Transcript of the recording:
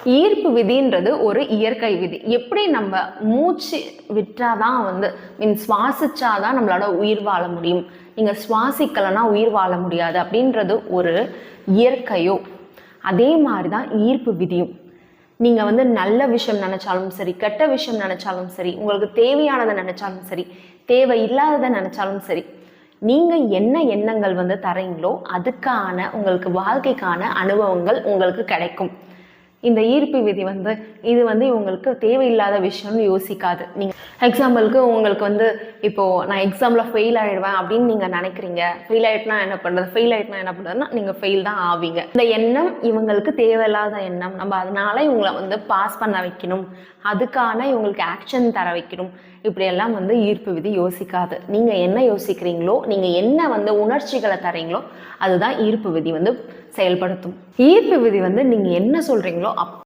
ஈர்ப்பு விதின்றது ஒரு இயற்கை விதி. எப்படி நம்ம மூச்சு விட்டாதான் சுவாசிச்சாதான் நம்மளோட உயிர் வாழ முடியும், நீங்க சுவாசிக்கலைன்னா உயிர் வாழ முடியாது அப்படின்றது ஒரு இயற்கையோ, அதே மாதிரிதான் ஈர்ப்பு விதியும். நீங்க நல்ல விஷயம் நினைச்சாலும் சரி, கெட்ட விஷயம் நினைச்சாலும் சரி, உங்களுக்கு தேவையானதை நினைச்சாலும் சரி, தேவையில்லாததை நினைச்சாலும் சரி, நீங்க என்ன எண்ணங்கள் தரீங்களோ அதுக்கான உங்களுக்கு வாழ்க்கைக்கான அனுபவங்கள் உங்களுக்கு கிடைக்கும். இந்த ஈர்ப்பு விதி இது உங்களுக்கு தேவையில்லாத விஷயம்னு யோசிக்காது. நீங்கள் எக்ஸாம்பிளுக்கு உங்களுக்கு இப்போது நான் எக்ஸாமில் ஃபெயில் ஆகிடுவேன் அப்படின்னு நீங்கள் நினைக்கிறீங்க. ஃபெயில் ஆகிட்டுனா என்ன பண்ணுறதுன்னா நீங்கள் ஃபெயில் தான் ஆவீங்க. இந்த எண்ணம் இவங்களுக்கு தேவையில்லாத எண்ணம், நம்ம அதனால இவங்களை பாஸ் பண்ண வைக்கணும், அதுக்கான இவங்களுக்கு ஆக்ஷன் தர வைக்கணும், இப்படியெல்லாம் ஈர்ப்பு விதி யோசிக்காது. நீங்கள் என்ன யோசிக்கிறீங்களோ, நீங்கள் என்ன உணர்ச்சிகளை தரீங்களோ அதுதான் ஈர்ப்பு விதி செயல்படுத்தும். ஈர்ப்பு விதி நீங்கள் என்ன சொல்கிறீங்களோ